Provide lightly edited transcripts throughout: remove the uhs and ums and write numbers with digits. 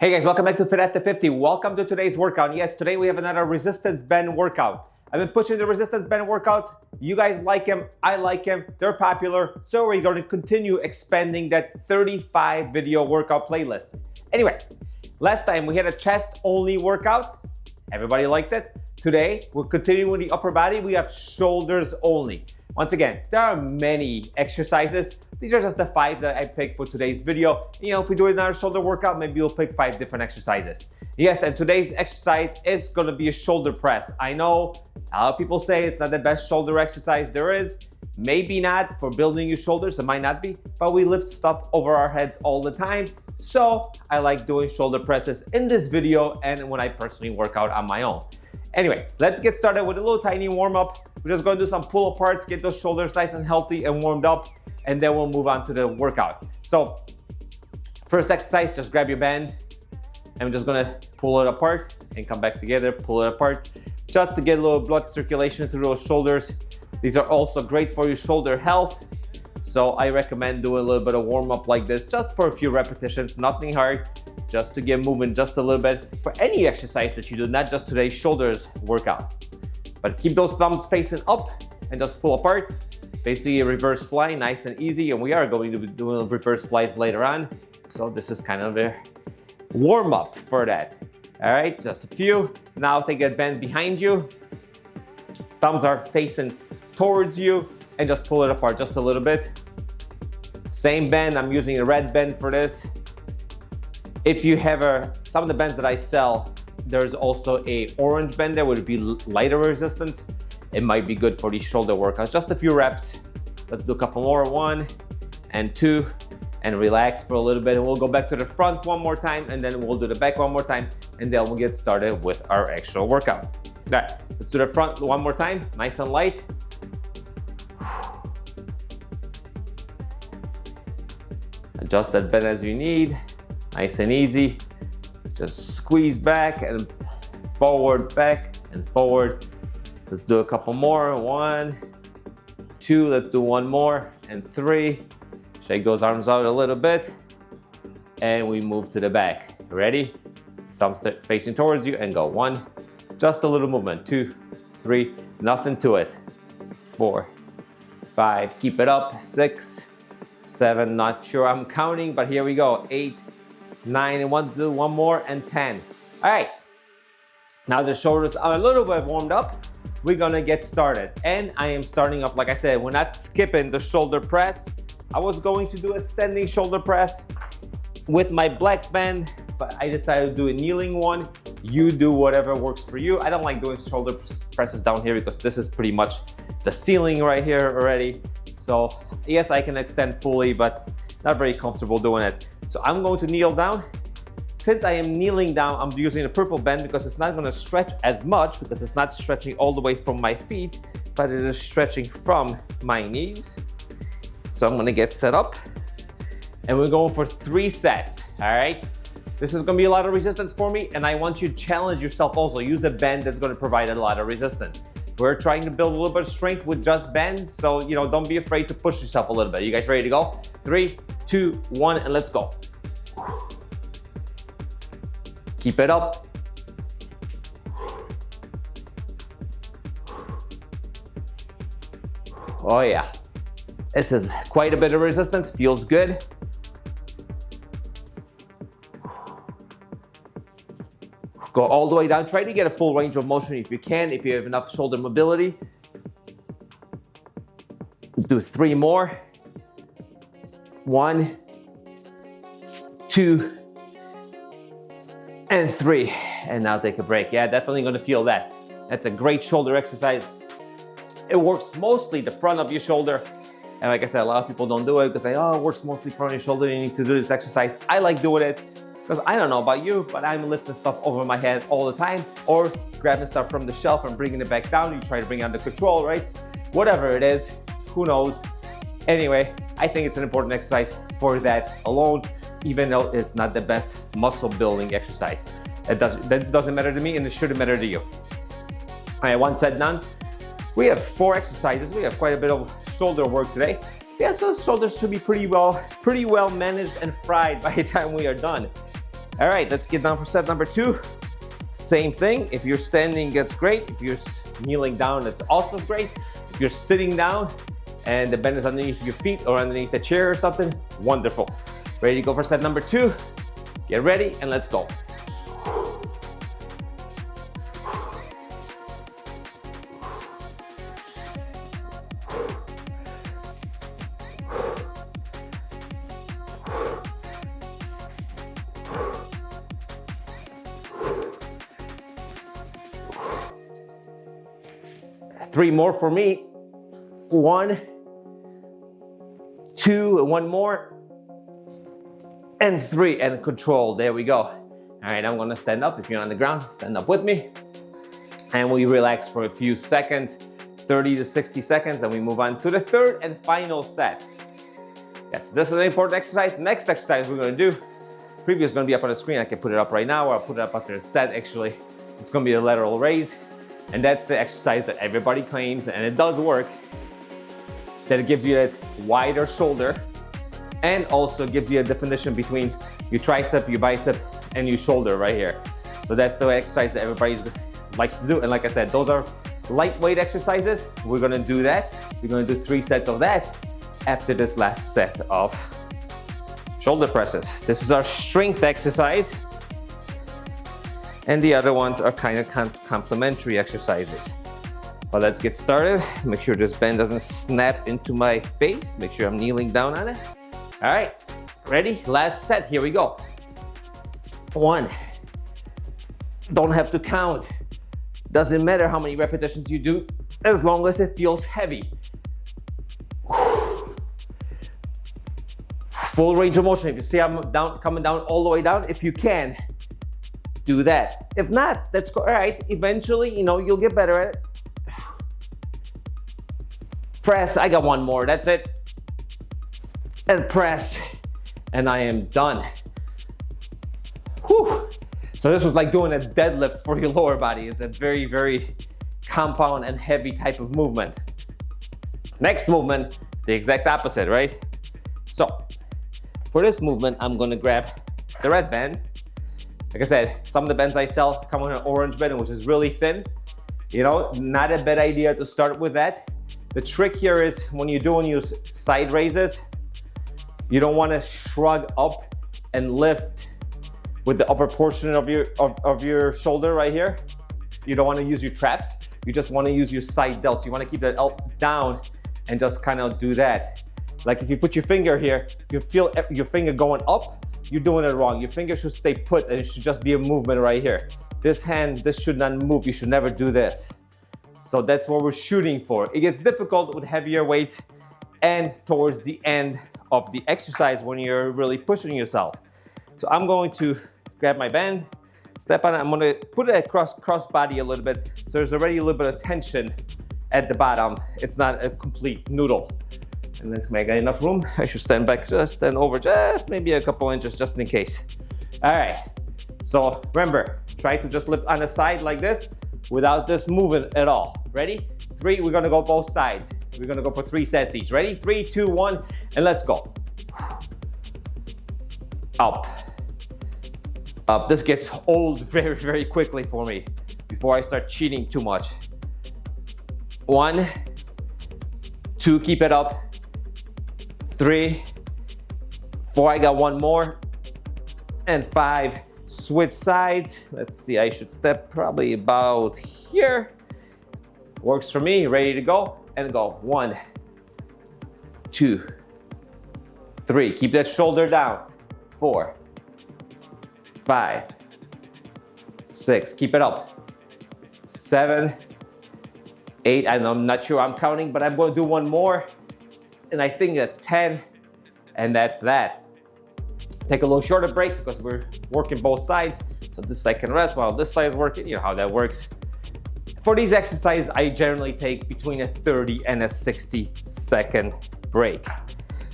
Hey guys, welcome back to Fit at the 50. Welcome to today's workout. Yes, today we have another resistance band workout. I've been pushing the resistance band workouts. You guys like them, I like them, they're popular. So we're going to continue expanding that 35 video workout playlist. Anyway, last time we had a chest only workout. Everybody liked it. Today, we're continuing with the upper body. We have shoulders only. Once again, there are many exercises. These are just the 5 that I picked for today's video. You know, if we do another shoulder workout, maybe we'll pick 5 different exercises. Yes, and today's exercise is gonna be a shoulder press. I know a lot of people say it's not the best shoulder exercise there is. Maybe not for building your shoulders, it might not be, but we lift stuff over our heads all the time. So I like doing shoulder presses in this video and when I personally work out on my own. Anyway, let's get started with a little tiny warm up. We're just gonna do some pull aparts, get those shoulders nice and healthy and warmed up, and then we'll move on to the workout. So first exercise, just grab your band and we're just gonna pull it apart and come back together, pull it apart, just to get a little blood circulation through those shoulders. These are also great for your shoulder health. So I recommend doing a little bit of warm up like this, just for a few repetitions, nothing hard, just to get moving just a little bit for any exercise that you do, not just today's shoulders workout. But keep those thumbs facing up and just pull apart. Basically a reverse fly, nice and easy. And we are going to be doing reverse flies later on. So this is kind of a warm up for that. All right, just a few. Now take that band behind you. Thumbs are facing towards you and just pull it apart just a little bit. Same band, I'm using a red band for this. If you have some of the bands that I sell, there's also a orange band that would be lighter resistance. It might be good for these shoulder workouts. Just a few reps. Let's do a couple more. 1 and 2, and relax for a little bit. And we'll go back to the front one more time, and then we'll do the back one more time, and then we'll get started with our actual workout. All right, let's do the front one more time, nice and light. Adjust that bend as you need, nice and easy. Just squeeze back and forward, back and forward. Let's do a couple more. 1, 2, let's do one more, and 3. Shake those arms out a little bit, and we move to the back. Ready? Thumbs facing towards you and go. 1, just a little movement. 2, 3, nothing to it. 4, 5, keep it up. 6, 7, not sure I'm counting, but here we go. 8, 9, and one more, and 10. All right, now the shoulders are a little bit warmed up. We're gonna get started. And I am starting off, like I said, we're not skipping the shoulder press. I was going to do a standing shoulder press with my black band, but I decided to do a kneeling one. You do whatever works for you. I don't like doing shoulder presses down here because this is pretty much the ceiling right here already. So yes, I can extend fully, but not very comfortable doing it. So I'm going to kneel down. Since I am kneeling down, I'm using a purple band because it's not gonna stretch as much because it's not stretching all the way from my feet, but it is stretching from my knees. So I'm gonna get set up and we're going for 3 sets, all right? This is gonna be a lot of resistance for me, and I want you to challenge yourself also. Use a band that's gonna provide a lot of resistance. We're trying to build a little bit of strength with just bands, so you know, don't be afraid to push yourself a little bit. You guys ready to go? 3, 2, 1, and let's go. Keep it up. Oh yeah, this is quite a bit of resistance, feels good. Go all the way down, try to get a full range of motion if you can, if you have enough shoulder mobility. Do 3 more. 1, 2, and 3, and now take a break. Yeah, definitely gonna feel that. That's a great shoulder exercise. It works mostly the front of your shoulder. And like I said, a lot of people don't do it because they, oh, it works mostly front of your shoulder, you need to do this exercise. I like doing it because I don't know about you, but I'm lifting stuff over my head all the time, or grabbing stuff from the shelf and bringing it back down. You try to bring it under control, right? Whatever it is, who knows? Anyway, I think it's an important exercise for that alone, even though it's not the best muscle building exercise. That doesn't matter to me, and it shouldn't matter to you. All right, 1 set done. We have 4 exercises. We have quite a bit of shoulder work today. Yeah, so the shoulders should be pretty well managed and fried by the time we are done. All right, let's get down for set number 2. Same thing. If you're standing, that's great. If you're kneeling down, that's also great. If you're sitting down and the bend is underneath your feet or underneath a chair or something, wonderful. Ready to go for set number 2? Get ready and let's go. Three more for me. 1, 2, and one more. And 3, and control. There we go. All right, I'm gonna stand up. If you're on the ground, stand up with me. And we relax for a few seconds, 30 to 60 seconds, then we move on to the 3rd and final set. Yes, this is an important exercise. Next exercise we're gonna do, preview is gonna be up on the screen. I can put it up right now, or I'll put it up after the set actually. It's gonna be a lateral raise. And that's the exercise that everybody claims, and it does work, that it gives you that wider shoulder and also gives you a definition between your tricep, your bicep, and your shoulder right here. So that's the exercise that everybody likes to do. And like I said, those are lightweight exercises. We're gonna do that. We're gonna do 3 sets of that after this last set of shoulder presses. This is our strength exercise. And the other ones are kind of complementary exercises. But let's get started. Make sure this bend doesn't snap into my face. Make sure I'm kneeling down on it. All right, ready? Last set, here we go. 1. Don't have to count. Doesn't matter how many repetitions you do, as long as it feels heavy. Full range of motion. If you see I'm coming down all the way down, if you can, do that. If not, that's all right. Eventually, you'll get better at it. Press, I got 1 more, that's it. And press, and I am done. Whew. So this was like doing a deadlift for your lower body. It's a very, very compound and heavy type of movement. Next movement, the exact opposite, right? So, for this movement, I'm gonna grab the red band. Like I said, some of the bands I sell come with an orange band, which is really thin. Not a bad idea to start with that. The trick here is when you're doing your side raises, you don't want to shrug up and lift with the upper portion of your shoulder right here. You don't want to use your traps. You just want to use your side delts. You want to keep that down and just kind of do that. Like if you put your finger here, if you feel your finger going up, you're doing it wrong. Your finger should stay put and it should just be a movement right here. This hand, this should not move. You should never do this. So that's what we're shooting for. It gets difficult with heavier weights and towards the end of the exercise when you're really pushing yourself. So I'm going to grab my band, step on it. I'm gonna put it across body a little bit. So there's already a little bit of tension at the bottom. It's not a complete noodle. And let's make enough room. I should stand back, just stand over just maybe a couple inches just in case. All right, so remember, try to just lift on the side like this without this moving at all. Ready? 3, we're gonna go both sides. We're gonna go for 3 sets each. Ready? 3, 2, 1, and let's go. Up. Up. This gets old very, very quickly for me before I start cheating too much. 1, 2, keep it up. 3, 4, I got 1 more, and 5, switch sides. Let's see, I should step probably about here. Works for me, ready to go, and go. 1, 2, 3, keep that shoulder down. 4, 5, 6, keep it up. 7, 8, I'm not sure I'm counting, but I'm going to do 1 more. And I think that's 10, and that's that. Take a little shorter break because we're working both sides. So this side can rest while this side is working. You know how that works. For these exercises, I generally take between a 30 and a 60-second break.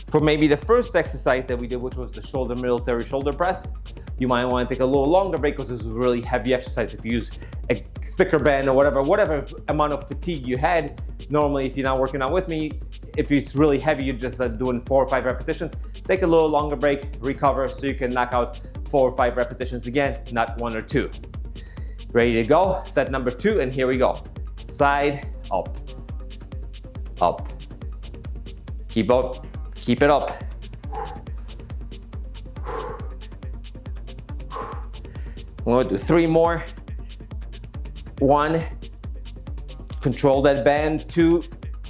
For maybe the first exercise that we did, which was the shoulder military shoulder press, you might want to take a little longer break because this is a really heavy exercise. If you use a thicker band or whatever amount of fatigue you had, normally if you're not working out with me, if it's really heavy, you're just doing 4 or 5 repetitions, take a little longer break, recover so you can knock out 4 or 5 repetitions again, not 1 or 2. Ready to go? Set number 2, and here we go. Side, up, up. Keep up, keep it up. We're gonna do 3 more. 1, control that band, 2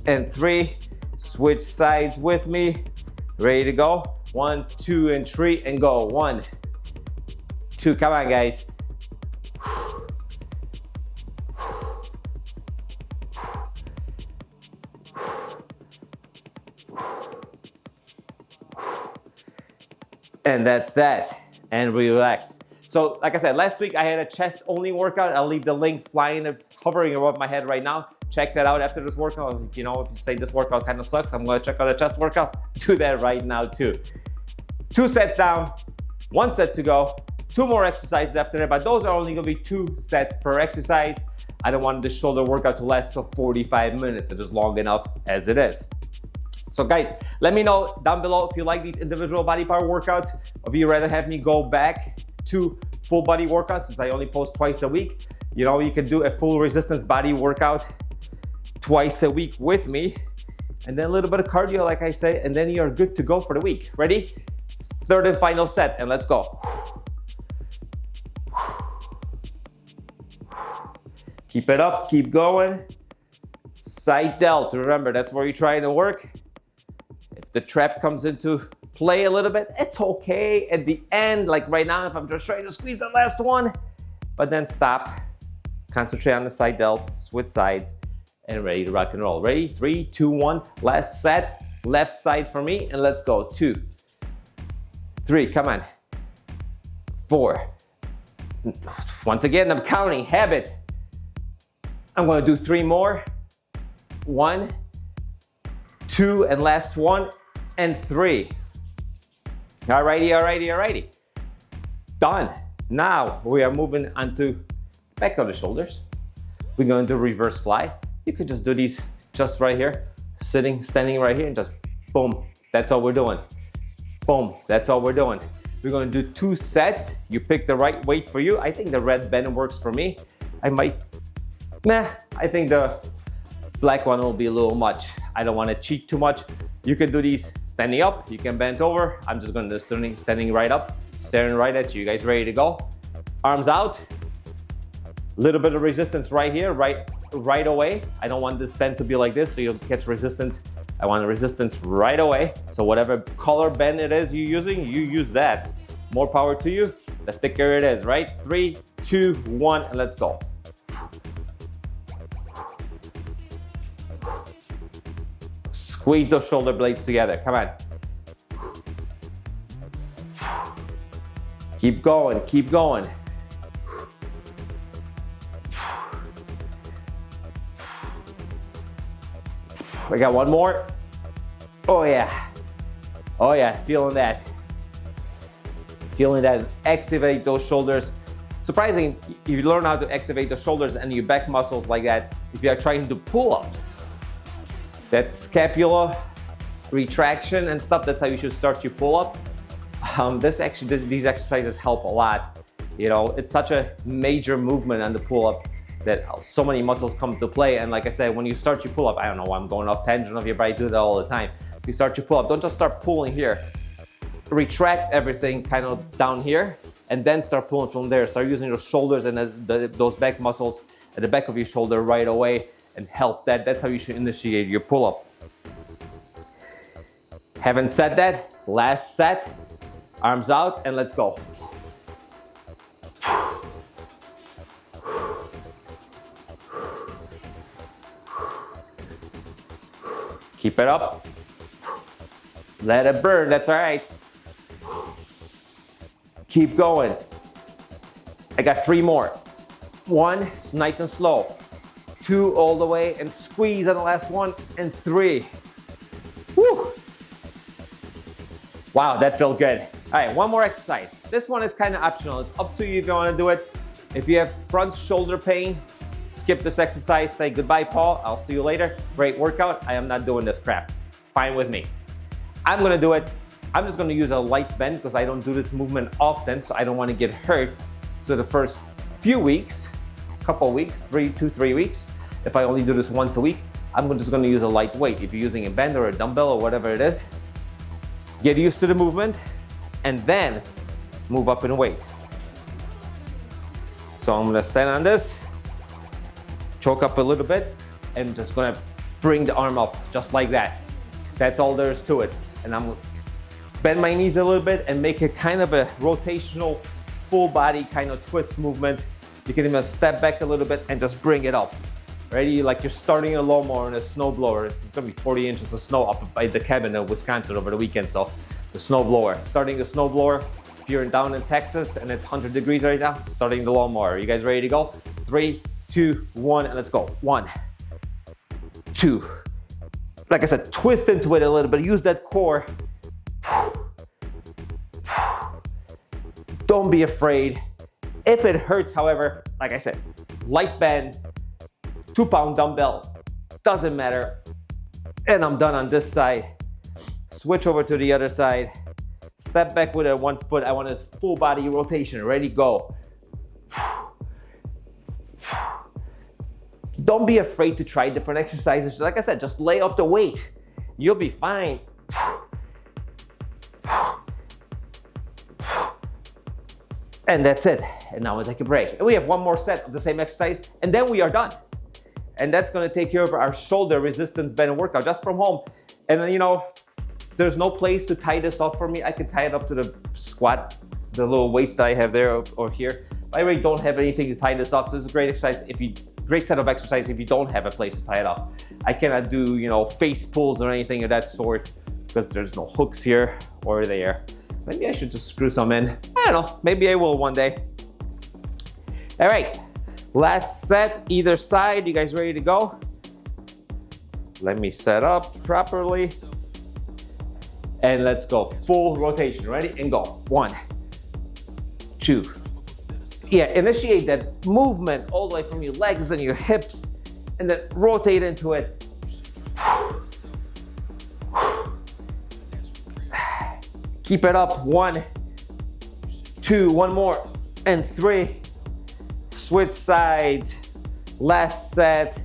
and 3. Switch sides with me. Ready to go? 1, 2, and 3, and go. 1, 2, come on guys. And that's that, and relax. So like I said, last week I had a chest only workout. I'll leave the link hovering above my head right now. Check that out after this workout. You know, if you say this workout kind of sucks, I'm gonna check out a chest workout. Do that right now too. 2 sets down, 1 set to go, 2 more exercises after that, but those are only gonna be 2 sets per exercise. I don't want the shoulder workout to last for 45 minutes. It's just long enough as it is. So guys, let me know down below if you like these individual body power workouts, or if you'd rather have me go back to full body workouts, since I only post twice a week. You know, you can do a full resistance body workout twice a week with me, and then a little bit of cardio, like I say, and then you're good to go for the week. Ready? 3rd and final set, and let's go. Keep it up, keep going. Side delt, remember, that's where you're trying to work. If the trap comes into play a little bit, it's okay at the end, like right now, if I'm just trying to squeeze the last one, but then stop, concentrate on the side delt, switch sides, and ready to rock and roll. Ready? 3, 2, 1, last set, left side for me, and let's go. 2, 3, come on. 4, once again, I'm counting, habit. I'm gonna do 3 more. 1, 2, and last 1, and 3. Alrighty, alrighty, alrighty. Done. Now we are moving on to back of the shoulders. We're going to do reverse fly. You could just do these just right here, sitting, standing right here, and just boom. That's all we're doing. Boom. That's all we're doing. We're going to do 2 sets. You pick the right weight for you. I think the red band works for me. I think the black one will be a little much. I don't want to cheat too much. You can do these standing up, you can bend over. I'm just going to do standing right up, staring right at you. You guys ready to go? Arms out. Little bit of resistance right here, right away. I don't want this bend to be like this, so you'll catch resistance. I want the resistance right away. So whatever color bend it is you're using, you use that. More power to you, the thicker it is, right? 3, 2, 1, and let's go. Squeeze those shoulder blades together, come on. Keep going, keep going. We got 1 more. Oh yeah. Oh yeah, feeling that. Feeling that, activate those shoulders. Surprising, you learn how to activate the shoulders and your back muscles like that if you are trying to do pull-ups. That scapula retraction and stuff, that's how you should start your pull-up. These exercises help a lot. You know, it's such a major movement on the pull-up that so many muscles come to play. And like I said, when you start your pull-up, I don't know why I'm going off tangent of here, but I do that all the time. If you start your pull-up, don't just start pulling here. Retract everything kind of down here and then start pulling from there. Start using your shoulders and those back muscles at the back of your shoulder right away and help that. That's how you should initiate your pull-up. Having said that, last set, arms out and let's go. Keep it up. Let it burn, that's all right. Keep going. I got 3 more. 1, nice and slow. 2, all the way, and squeeze on the last one, and 3. Woo! Wow, that felt good. All right, 1 more exercise. This one is kind of optional. It's up to you if you want to do it. If you have front shoulder pain, skip this exercise. Say goodbye, Paul. I'll see you later. Great workout. I am not doing this crap. Fine with me. I'm gonna do it. I'm just gonna use a light bend because I don't do this movement often, so I don't wanna get hurt. So the first few weeks, couple weeks, 3 weeks, if I only do this once a week, I'm just gonna use a light weight. If you're using a band or a dumbbell or whatever it is, get used to the movement and then move up in weight. So I'm gonna stand on this, choke up a little bit, and just gonna bring the arm up just like that. That's all there is to it. And I'm gonna bend my knees a little bit and make it kind of a rotational, full body kind of twist movement. You can even step back a little bit and just bring it up. Ready? Like you're starting a lawnmower and a snow blower. It's gonna be 40 inches of snow up by the cabin in Wisconsin over the weekend. So the snow blower, starting the snow blower. If you're down in Texas and it's 100 degrees right now, starting the lawnmower. You guys ready to go? 3, 2, 1, and let's go. 1, 2. Like I said, twist into it a little bit. Use that core. Don't be afraid. If it hurts, however, like I said, light bend, 2-pound dumbbell, doesn't matter. And I'm done on this side. Switch over to the other side. Step back with a 1 foot. I want this full body rotation. Ready, go. Don't be afraid to try different exercises. Like I said, just lay off the weight. You'll be fine. And that's it. And now we'll take a break. And we have one more set of the same exercise, and then we are done. And that's gonna take care of our shoulder resistance band workout just from home. And then, you know, there's no place to tie this off for me. I can tie it up to the squat, the little weights that I have there or here. I really don't have anything to tie this off. So this is a great exercise great set of exercise if you don't have a place to tie it off. I cannot do, you know, face pulls or anything of that sort because there's no hooks here or there. Maybe I should just screw some in. I don't know, maybe I will one day. All right, last set, either side. You guys ready to go? Let me set up properly. And let's go, full rotation, ready? And go, 1, 2. Yeah, initiate that movement all the way from your legs and your hips and then rotate into it. Keep it up, 1, 2, one more, and 3. Switch sides, last set.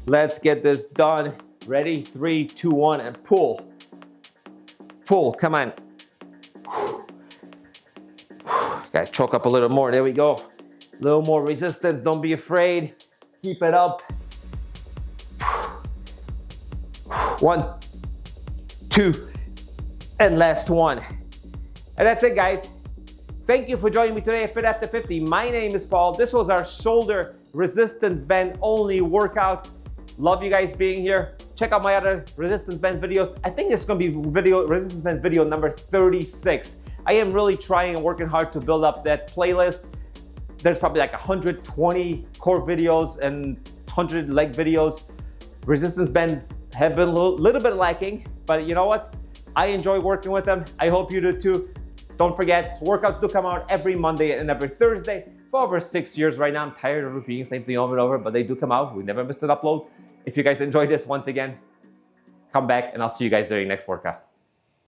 Let's get this done. Ready, 3, 2, 1, and pull. Pull, come on. Gotta choke up a little more, there we go. A little more resistance, don't be afraid. Keep it up. 1, 2, and last one. And that's it, guys. Thank you for joining me today at Fit After 50. My name is Paul. This was our shoulder resistance band only workout. Love you guys being here. Check out my other resistance band videos. I think this is gonna be resistance band video number 36. I am really trying and working hard to build up that playlist. There's probably like 120 core videos and 100 leg videos. Resistance bands have been a little bit lacking, but you know what? I enjoy working with them. I hope you do too. Don't forget, workouts do come out every Monday and every Thursday for over 6 years right now. I'm tired of repeating the same thing over and over, but they do come out. We never missed an upload. If you guys enjoyed this, once again, come back and I'll see you guys during next workout.